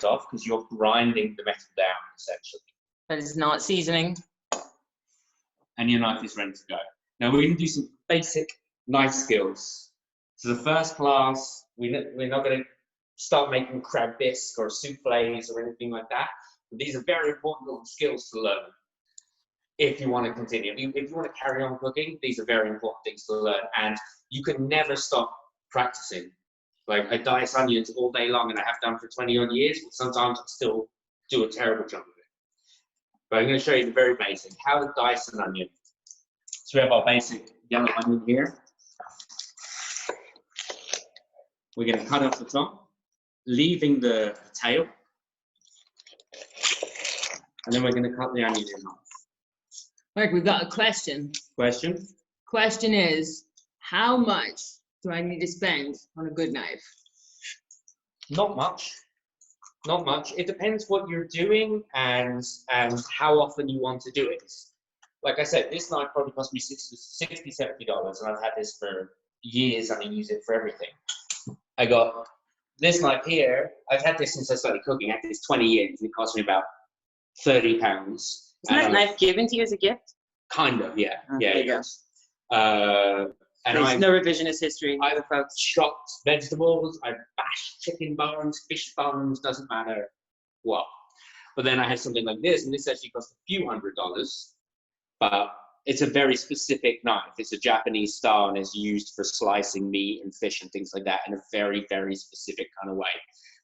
off because you're grinding the metal down, essentially. But it's not seasoning. And your knife is ready to go. Now we're going to do some basic knife skills. So the first class, we're not going to start making crab bisque or souffles or anything like that. But these are very important little skills to learn if you want to continue. If you want to carry on cooking, these are very important things to learn. And you can never stop practicing. Like, I dice onions all day long, and I have done for 20 odd years, but sometimes I still do a terrible job of it. But I'm going to show you the very basic, how to dice an onion. So we have our basic yellow onion here. We're going to cut off the top, leaving the tail. And then we're going to cut the onion in half. Mark, we've got a question. Question? Question is, how much do I need to spend on a good knife? Not much. Not much. It depends what you're doing and how often you want to do it. Like I said, this knife probably cost me $60, $70, and I've had this for years and I use it for everything. I got this knife here. I've had this since I started cooking. I had this 20 years, and it cost me about £30. Is that knife given to you as a gift? Kind of, yeah. Oh, yeah, there you go. And there's no revisionist history. I've chopped vegetables, I've bashed chicken bones, fish bones, doesn't matter what. But then I had something like this, and this actually cost a few $100s, but it's a very specific knife. It's a Japanese style, and it's used for slicing meat and fish and things like that in a very, very specific kind of way.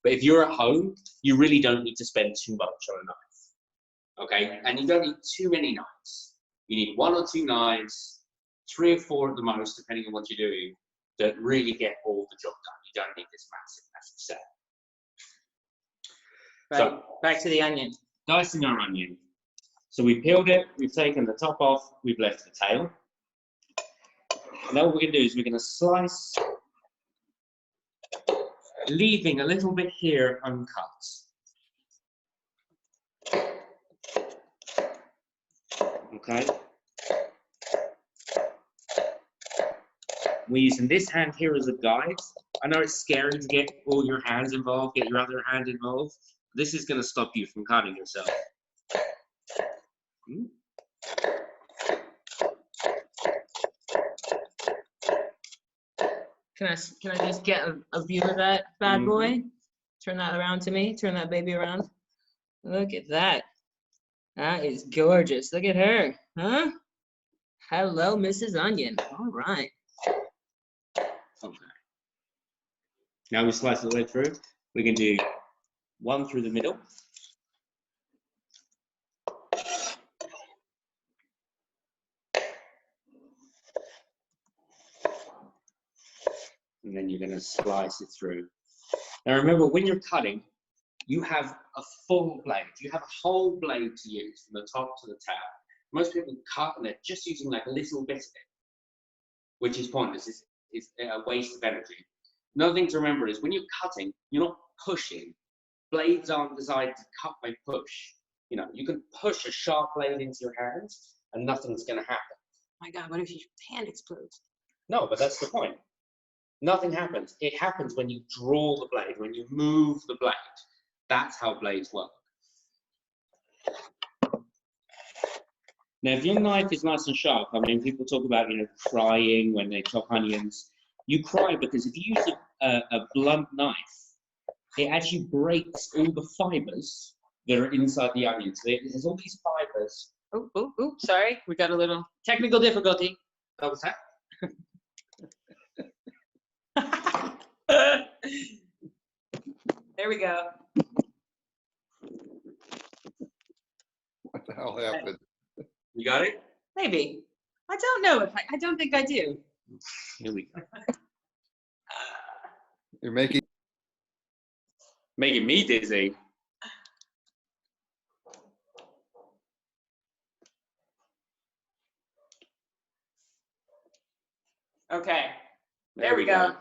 But if you're at home, you really don't need to spend too much on a knife, okay? And you don't need too many knives. You need 1 or 2 knives, 3 or 4 at the most, depending on what you're doing, that really get all the job done. You don't need this massive, massive set. Right, So, back to the onion. Dicing our onion. So we peeled it, we've taken the top off, we've left the tail. Now what we're going to do is we're going to slice, leaving a little bit here uncut. Okay. We're using this hand here as a guide. I know it's scary to get all your hands involved, get your other hand involved. This is going to stop you from cutting yourself. Can I just get a view of that bad boy? Turn that around to me. Turn that baby around. Look at that. That is gorgeous. Look at her. Huh? Hello, Mrs. Onion. All right. Okay. Now we slice it all the way through. We can do 1 through the middle. And then you're going to slice it through. Now remember, when you're cutting, you have a full blade. You have a whole blade to use from the top to the tail. Most people cut and they're just using like a little bit of it, which is pointless. It's a waste of energy. Another thing to remember is when you're cutting, you're not pushing. Blades aren't designed to cut by push. You know, you can push a sharp blade into your hands and nothing's going to happen. Oh my God, what if your hand explodes? No, but that's the point. Nothing happens. It happens when you draw the blade, when you move the blade. That's how blades work. Now, if your knife is nice and sharp, I mean, people talk about, you know, crying when they chop onions. You cry because if you use a blunt knife, it actually breaks all the fibers that are inside the onion. So it has all these fibers. Oh, sorry. We got a little technical difficulty. What was that? There we go. What the hell happened? You got it? Maybe. I don't know if I don't think I do. Here we go. You're making Making me dizzy. Okay. There we go.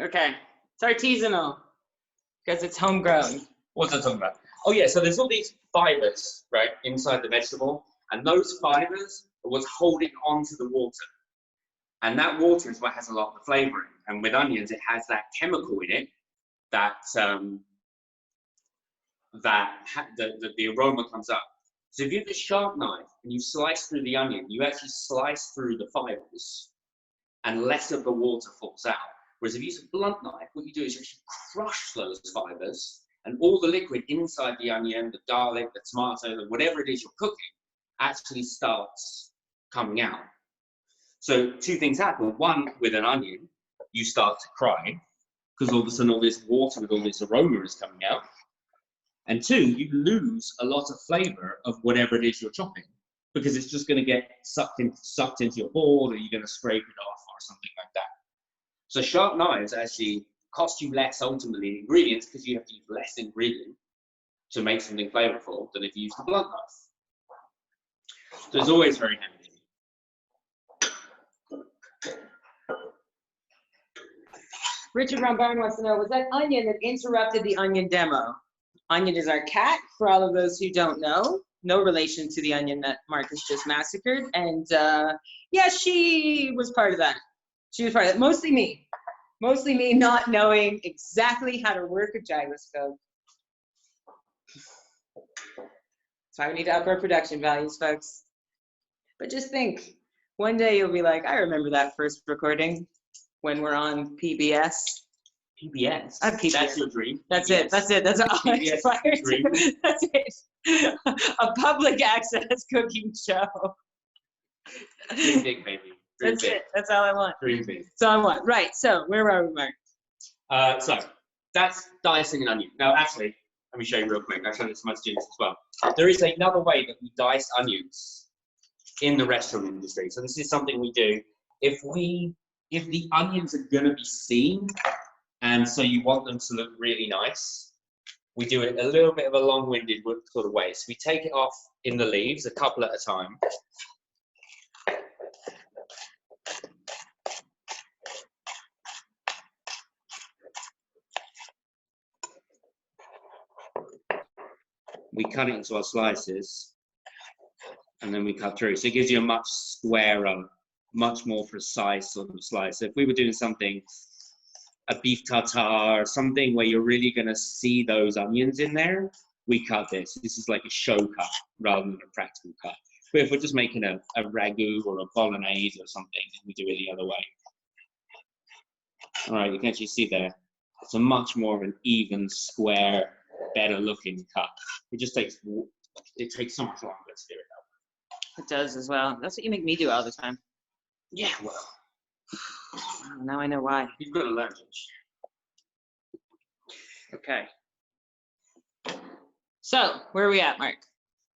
Okay. It's artisanal because it's homegrown. What's I talking about? Oh yeah, so there's all these fibers, right, inside the vegetable, and those fibers are what's holding onto the water. And that water is what has a lot of the flavoring. And with onions, it has that chemical in it that the aroma comes up. So if you have a sharp knife and you slice through the onion, you actually slice through the fibers and less of the water falls out. Whereas if you use a blunt knife, what you do is you actually crush those fibers and all the liquid inside the onion, the garlic, the tomato, whatever it is you're cooking, actually starts coming out. So two things happen. One, with an onion, you start to cry because all of a sudden all this water with all this aroma is coming out. And two, you lose a lot of flavor of whatever it is you're chopping because it's just going to get sucked into your board, or you're going to scrape it off or something like that. So sharp knives actually cost you less ultimately in ingredients because you have to use less ingredient to make something flavorful than if you use a blunt knife. So it's always very handy. Richard Brown wants to know, was that Onion that interrupted the Onion demo? Onion is our cat, for all of those who don't know. No relation to the Onion that Marcus just massacred. And yeah, she was part of that. She was part of that. Mostly me. Mostly me not knowing exactly how to work a gyroscope. That's why we need to up our production values, folks. But just think, one day you'll be like, I remember that first recording when we're on PBS. PBS. PBS. That's your dream. That's PBS. it. That's it. That's all I aspire to. That's it. A public access cooking show. Dream big, baby. Dream That's big. it. That's all I want. Dream big. That's all I want. Right. So where are we, Mark? So that's dicing an onion. Now, actually, let me show you real quick. I've shown this to my students as well. There is another way that we dice onions in the restaurant industry. So this is something we do. If the onions are going to be seen, and so you want them to look really nice, we do it a little bit of a long-winded sort of way. So we take it off in the leaves, a couple at a time. We cut it into our slices, and then we cut through. So it gives you a much squarer, much more precise sort of slice. So if we were doing something, a beef tartare, something where you're really going to see those onions in there, we cut this. This is like a show cut rather than a practical cut. But if we're just making a ragu or a bolognese or something, we do it the other way. All right, you can actually see there. It's a much more of an even, square, better looking cut. It just takes so much longer to do it that way. It does as well. That's what you make me do all the time. Yeah, well. Now I know why. You've got to learn. Okay. So, where are we at, Mark?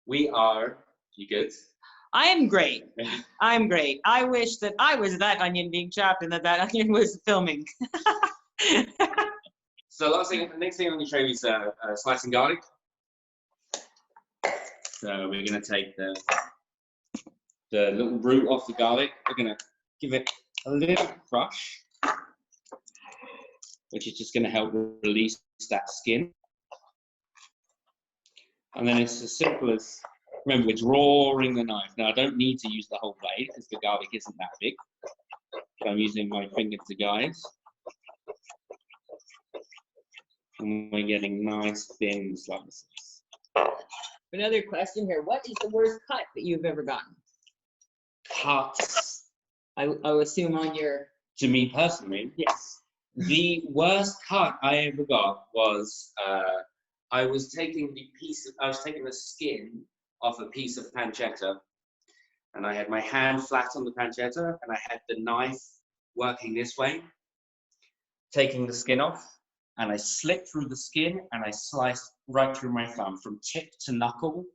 We are, you good? I am great. I'm great. I wish that I was that onion being chopped and that onion was filming. So the next thing I'm going to show you is slicing garlic. So we're going to take the little root off the garlic. We're going to give it a little crush, which is just going to help release that skin. And then it's as simple as, remember, we're drawing the knife. Now I don't need to use the whole blade because the garlic isn't that big. So I'm using my finger to guide. And we're getting nice thin slices. Another question here. What is the worst cut that you've ever gotten? Cuts. I assume on your... To me personally, Yes. the worst cut I ever got was I was taking the skin off a piece of pancetta, and I had my hand flat on the pancetta, and I had the knife working this way, taking the skin off, and I slipped through the skin and I sliced right through my thumb from tip to knuckle.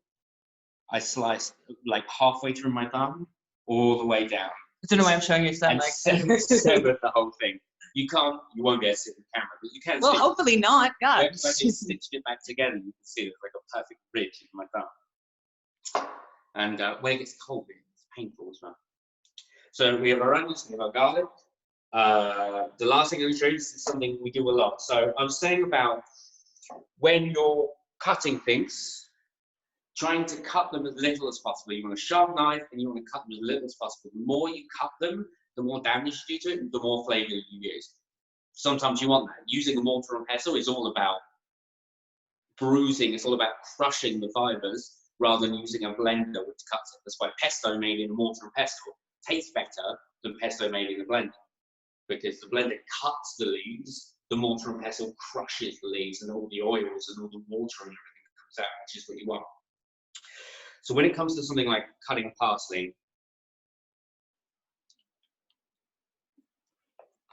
I sliced like halfway through my thumb, all the way down. I don't know why I'm showing your son And like severed the whole thing. You won't get to see the camera, but you can Well, see. hopefully not. God. When I stitched it back together, you can see it's like a perfect ridge in my thumb. And when it gets cold, it's painful as well. So we have our onions, we have our garlic. The last thing I'm going to show you is something we do a lot. So I'm saying about when you're cutting things, trying to cut them as little as possible. You want a sharp knife and you want to cut them as little as possible. The more you cut them, the more damage you do to it, the more flavor you use. Sometimes you want that. Using a mortar and pestle is all about bruising. It's all about crushing the fibers rather than using a blender which cuts it. That's why pesto made in a mortar and pestle tastes better than pesto made in a blender, because the blender cuts the leaves, the mortar and pestle crushes the leaves and all the oils and all the water and everything that comes out, which is what you want. So when it comes to something like cutting parsley,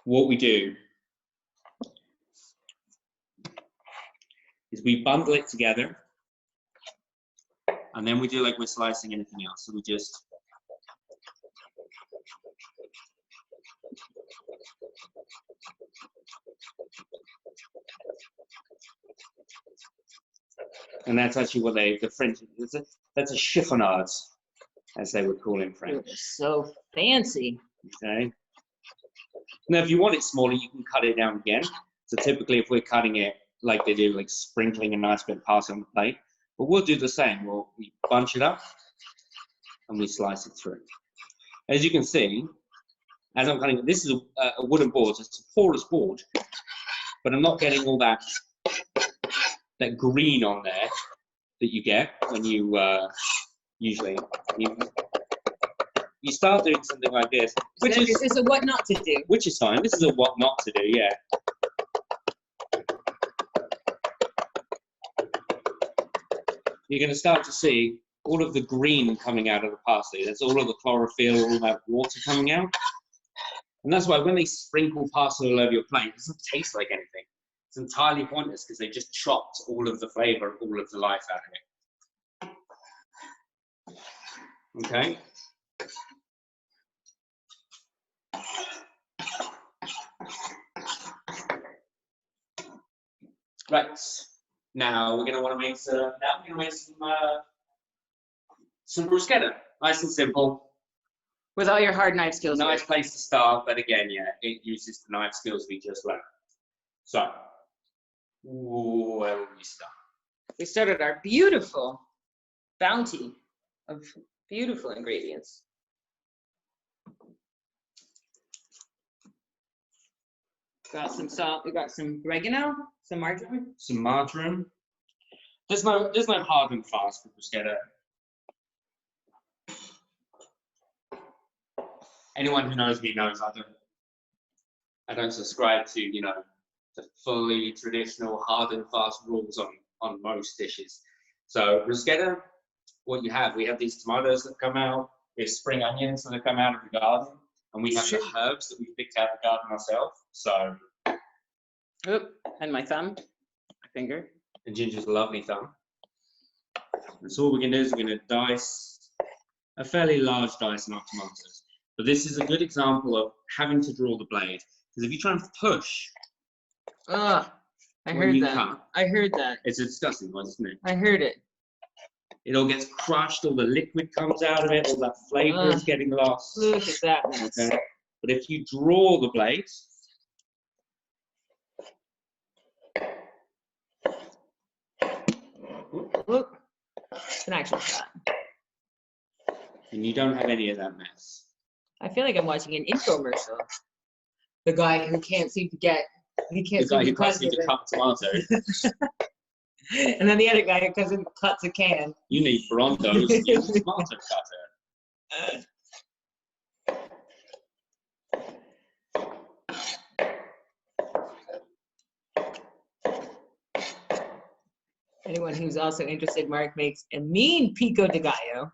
what we do is we bundle it together, and then we do like we're slicing anything else. So we just and that's actually what the French, that's a chiffonade, as they would call in French. So fancy. Okay. Now, if you want it smaller, you can cut it down again. So typically, if we're cutting it like they do, like sprinkling a nice bit of parsley on the plate, but we'll do the same. We bunch it up and we slice it through. As you can see, as I'm cutting it, this is a wooden board, so it's a porous board, but I'm not getting all that green on there that you get when you usually you start doing something like this, which is a what not to do. Which is fine. This is a what not to do, yeah. You're going to start to see all of the green coming out of the parsley. That's all of the chlorophyll, all that water coming out. And that's why when they sprinkle parsley all over your plate, it doesn't taste like anything. It's entirely pointless because they just chopped all of the flavor, all of the life out of it. Okay? Right. Now we're going to want to make some bruschetta. Nice and simple. With all your hard knife skills. Nice place to start, but again, yeah, it uses the knife skills we just learned. So, where will we start? We started our beautiful bounty of beautiful ingredients. Got some salt. We got some oregano, some marjoram. Some marjoram. There's no hard and fast for bruschetta. Anyone who knows me knows I don't subscribe to, you know, the fully traditional hard and fast rules on most dishes. So bruschetta, what you have, we have these tomatoes that come out, we have spring onions that come out of the garden, and we have the herbs that we picked out of the garden ourselves. So, oop, and my thumb, my finger. And Ginger's lovely thumb. And so what we're gonna do is we're gonna dice a fairly large dice in our tomatoes. But this is a good example of having to draw the blade, because if you try and push, I heard that. Cut, I heard that. it's a disgusting one, isn't it? I heard it. It all gets crushed, all the liquid comes out of it, all that flavor is getting lost. Look at that mess. Okay. But if you draw the blade, Look, it's an action shot. and you don't have any of that mess. I feel like I'm watching an infomercial. The guy who can't seem to get, he can't The guy seem who to cut cuts you to cut tomatoes, and then the other guy who cuts a can. you need Bronto's tomato cutter. Anyone who's also interested, Mark makes a mean pico de gallo.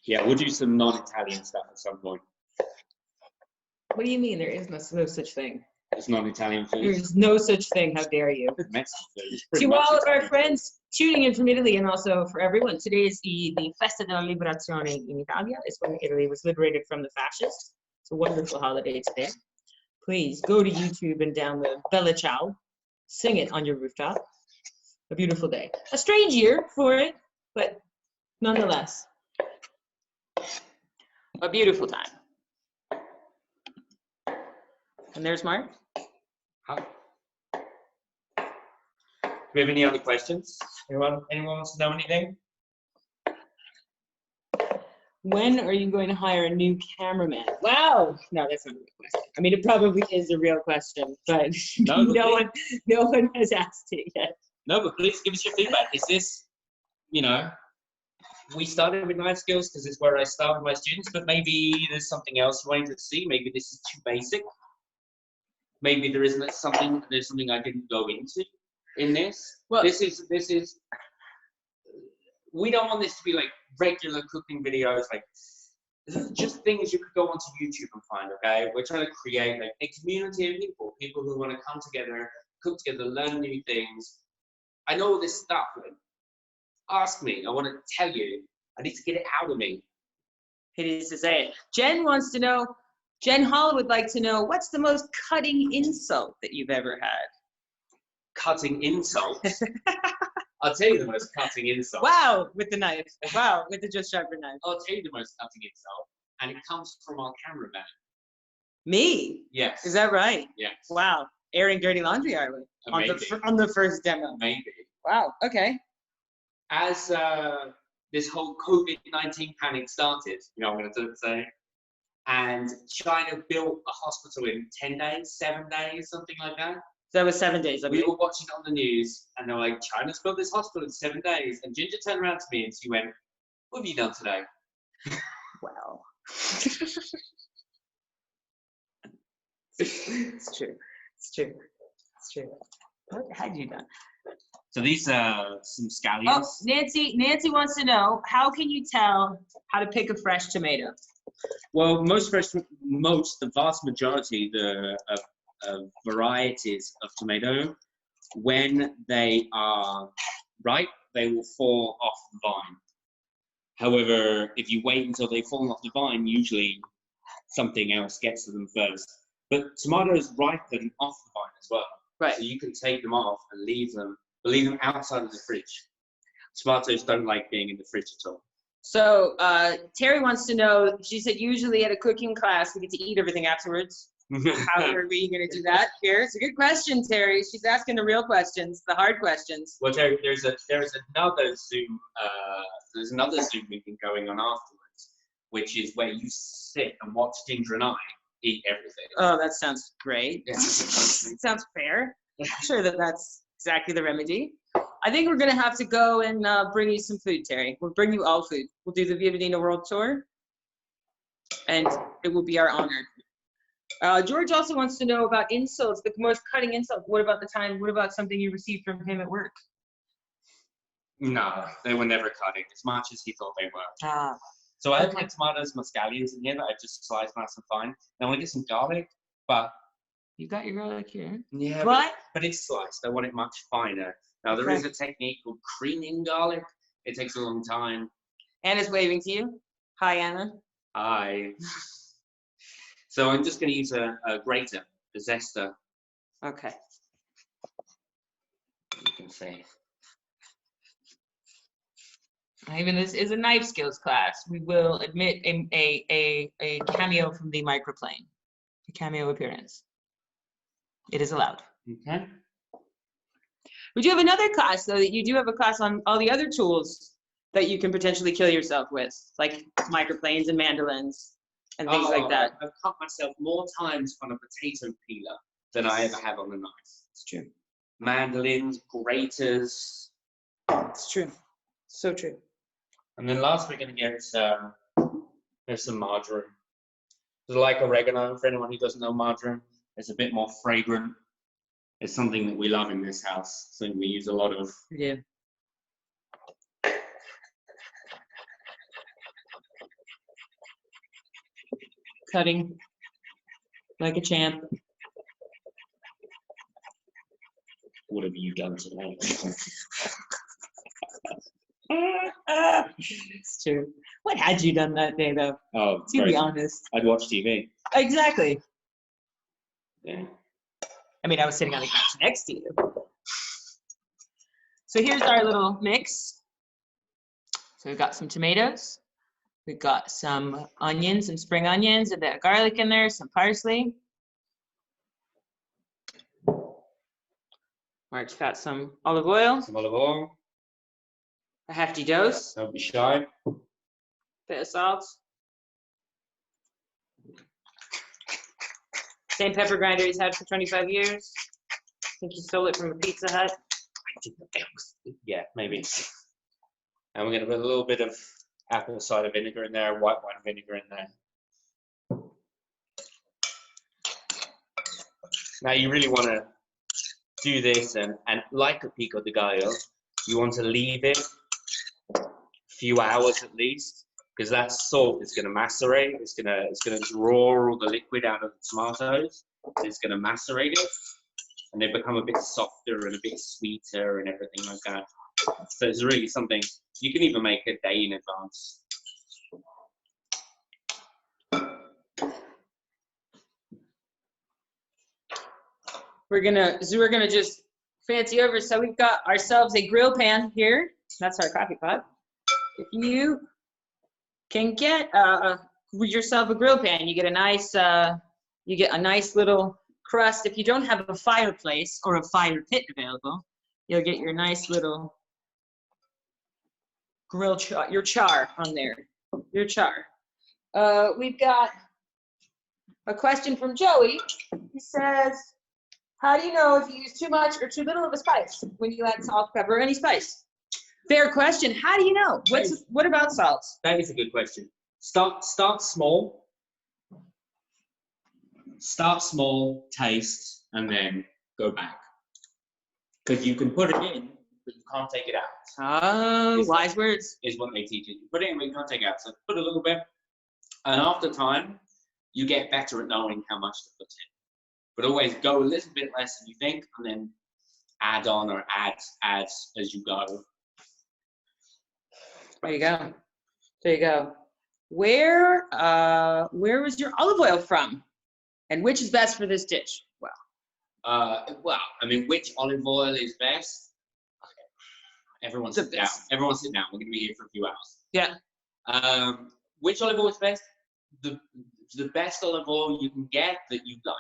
Yeah, we'll do some non-Italian stuff at some point. What do you mean there is no such thing? It's non-Italian food. There's no such thing. How dare you? Mexican food. It's pretty To much all of our Italian. friends tuning in from Italy, and also for everyone, today is the Festa della Liberazione in Italia. It's when Italy was liberated from the fascists. It's a wonderful holiday today. Please go to YouTube and download Bella Ciao. Sing it on your rooftop. A beautiful day. A strange year for it, but nonetheless, a beautiful time. And there's Mark. Huh? Do we have any other questions? Anyone wants to know anything? When are you going to hire a new cameraman? Wow. No, that's not a real question. I mean, it probably is a real question, but no one has asked it yet. No, but please give us your feedback. Is this, you know, we started with knife skills because it's where I start with my students, but maybe there's something else you wanted to see. Maybe this is too basic. Maybe there's something I didn't go into in this. Well, this is. We don't want this to be like regular cooking videos, like just things you could go onto YouTube and find. Okay, we're trying to create like a community of people who want to come together, cook together, learn new things. I know all this stuff. Like, ask me. I want to tell you. I need to get it out of me. He needs to say it. Jen wants to know. Jen Hall would like to know, what's the most cutting insult that you've ever had? Cutting insults. I'll tell you the most cutting insult. Wow, with the knife. Wow, with the just sharper knife. I'll tell you the most cutting insult, and it comes from our cameraman. Me? Yes. Is that right? Yes. Wow. Airing dirty laundry, are we? On the first demo. Maybe. Wow, okay. As this whole COVID-19 panic started, you know what I'm going to say, and China built a hospital in 10 days, 7 days, something like that. So that was 7 days. We were watching it on the news, and they were like, China's built this hospital in 7 days. And Ginger turned around to me and she went, what have you done today? Well. It's true. It's true. It's true. What had you done? So these are some scallions. Oh, Nancy wants to know, how can you tell how to pick a fresh tomato? Well, the vast majority of varieties of tomato, when they are ripe, they will fall off the vine. However, if you wait until they fall off the vine, usually something else gets to them first. But tomatoes ripen off the vine as well. Right. So you can take them off and leave them outside of the fridge. Tomatoes don't like being in the fridge at all. So Terry wants to know, she said usually at a cooking class we get to eat everything afterwards. How are we going to do that here? It's a good question, Terry. She's asking the real questions, the hard questions. Well, Terry, there's another Zoom meeting going on afterwards, which is where you sit and watch Ginger and I eat everything. Oh, that sounds great. Yeah. Sounds fair. I'm sure that's exactly the remedy. I think we're going to have to go and bring you some food, Terry. We'll bring you all food. We'll do the ViaMedina World Tour, and it will be our honor. George also wants to know about insults, the most cutting insult. What about something you received from him at work? No, they were never cutting as much as he thought they were. Ah. So I have my tomatoes, my scallions in here that I've just sliced nice and fine. I want to get some garlic, but You got your garlic here. yeah, What? but it's sliced. I want it much finer. Now there is a technique called creaming garlic. It takes a long time. Anna's waving to you. Hi, Anna. Hi. So I'm just going to use a grater, a zester. Okay. You can see. Even this is a knife skills class. We will admit a cameo from the microplane, a cameo appearance. It is allowed. Okay. We do have another class, though, that you do have a class on all the other tools that you can potentially kill yourself with, like microplanes and mandolins and things like that. I've cut myself more times on a potato peeler than I ever have on a knife. It's true. Mandolins, graters. It's true. So true. And then last we're going to get there's some marjoram. It's like oregano, for anyone who doesn't know marjoram. It's a bit more fragrant. It's something that we love in this house. Something we use a lot of. Yeah. Cutting like a champ. What have you done today? It's true. What had you done that day, though? Oh, To be honest. I'd watch TV. Exactly. Yeah. I mean, I was sitting on the couch next to you. So here's our little mix. So we've got some tomatoes. We've got some onions, some spring onions, and that garlic in there, some parsley. Mark's got some olive oil, Some olive oil. a hefty dose, Don't be shy. bit of salt. Same pepper grinder he's had for 25 years. I think he stole it from a Pizza Hut. Yeah, maybe. And we're going to put a little bit of apple cider vinegar in there, white wine vinegar in there. Now you really want to do this, and like a pico de gallo, you want to leave it a few hours at least, because that salt is going to macerate. It's going to draw all the liquid out of the tomatoes. It's going to macerate it, and they become a bit softer and a bit sweeter and everything like that. So it's really something you can even make a day in advance. We're gonna just fancy over. So we've got ourselves a grill pan here. That's our coffee pot. If you can get yourself a grill pan, you get a nice little crust. If you don't have a fireplace or a fire pit available, you'll get your nice little grill your char on there. Your char. We've got a question from Joey. He says, how do you know if you use too much or too little of a spice when you add salt, pepper, or any spice? Fair question. How do you know? What about salt? That is a good question. Start small. Start small, taste, and then go back. Because you can put it in, but you can't take it out. Oh, wise words. Is what they teach you. You put it in, but you can't take it out. So put a little bit, and after time, you get better at knowing how much to put in. But always go a little bit less than you think, and then add on or add as you go. There you go. There you go. Where was your olive oil from, and which is best for this dish? Well, I mean, which olive oil is best? Okay. Everyone sit down. Everyone sit down. We're going to be here for a few hours. Yeah. Which olive oil is best? The best olive oil you can get that you like.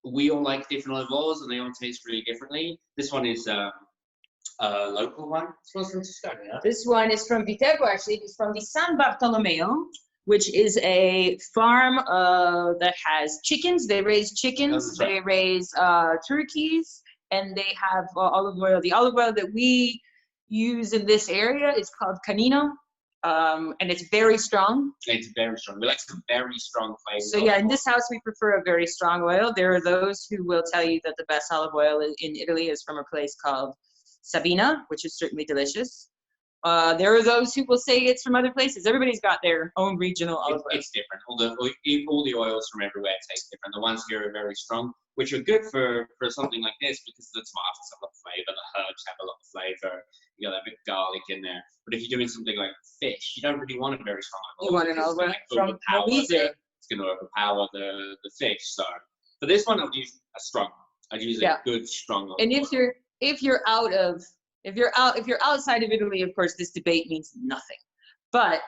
We all like different olive oils, and they all taste really differently. This one is a local one. This one's from Tuscany. This one is from Viterbo, actually. It's from the San Bartolomeo, which is a farm that has chickens. They raise chickens. They raise turkeys, and they have olive oil. The olive oil that we use in this area is called Canino, and it's very strong. It's very strong. We like some very strong flavors. So yeah, in this house we prefer a very strong oil. There are those who will tell you that the best olive oil in Italy is from a place called Sabina, which is certainly delicious. There are those who will say it's from other places. Everybody's got their own regional olive oil. It's different. All the oils from everywhere taste different. The ones here are very strong, which are good for something like this because the tomatoes have a lot of flavor, the herbs have a lot of flavor. You got a bit of garlic in there. But if you're doing something like fish, you don't really want a very strong olive oil. You want an olive oil from Molise. It's going to overpower the fish. So for this one, I'd use a strong. I'd use a good strong olive oil. And if you're outside of Italy, of course, this debate means nothing. But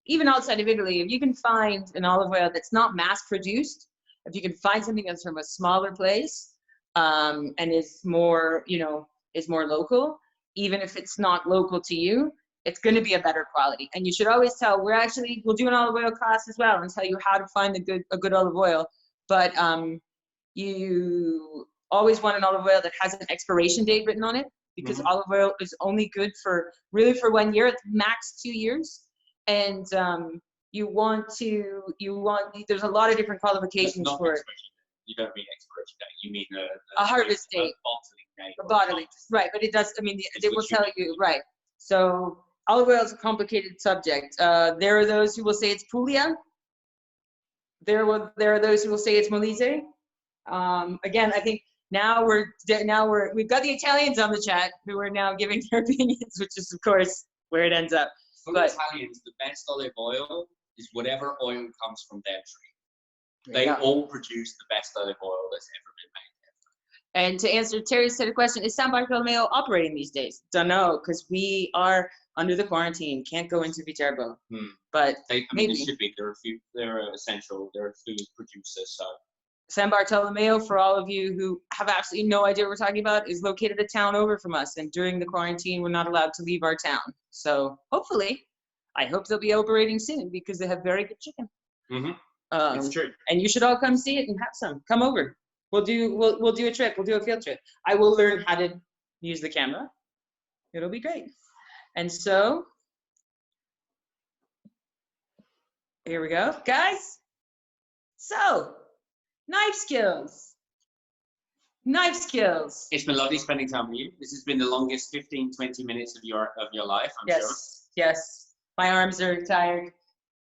even outside of Italy, if you can find an olive oil that's not mass produced, if you can find something that's from a smaller place and is more, is more local, even if it's not local to you, it's going to be a better quality. And you should always tell. We'll do an olive oil class as well and tell you how to find a good olive oil. But you always want an olive oil that has an expiration date written on it, because olive oil is only good for 1 year, it's max 2 years. And there's a lot of different qualifications for it. You don't mean expiration date, you mean a harvest date. A bottling, right, but it does, they will tell you, right. So olive oil is a complicated subject. There are those who will say it's Puglia. There are those who will say it's Molise. Again, I think now we've got the Italians on the chat who are now giving their opinions, which is of course where it ends up. For Italians, the best olive oil is whatever oil comes from their tree. They all produce the best olive oil that's ever been made. And to answer Terry's set of question, is San Bartolomeo operating these days? Don't know, because we are under the quarantine, can't go into Viterbo. But maybe it should be. They're essential. They're food producers. So San Bartolomeo, for all of you who have absolutely no idea what we're talking about, is located a town over from us. And during the quarantine, we're not allowed to leave our town. So hopefully, I hope they'll be operating soon because they have very good chicken. It's true. And you should all come see it and have some. Come over. We'll do a trip. We'll do a field trip. I will learn how to, use the camera. It'll be great. And so, here we go, guys. So, knife skills. Knife skills. It's been lovely spending time with you. This has been the longest 15, 20 minutes of your life, I'm sure. Yes, yes. My arms are tired.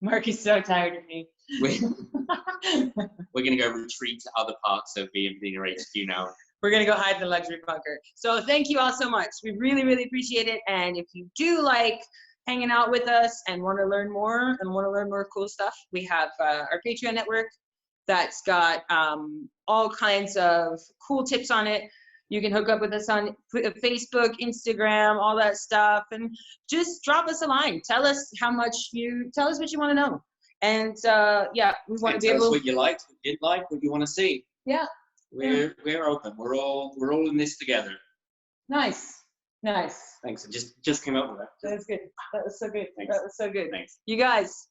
Mark is so tired of me. We're going to go retreat to other parts of ViaMedina HQ now. We're going to go hide in the luxury bunker. So thank you all so much. We really, really appreciate it. And if you do like hanging out with us and want to learn more cool stuff, we have our Patreon network that's got all kinds of cool tips on it. You can hook up with us on Facebook, Instagram, all that stuff, and just drop us a line. Tell us what you want to know. And yeah, we want to be able. Tell us what you liked, what you didn't like, what you want to see. Yeah. We're open. We're all in this together. Nice. Thanks. I just came up with that. That was good. That was so good. Thanks. That was so good. Thanks. You guys,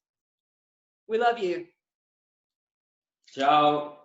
we love you. Ciao.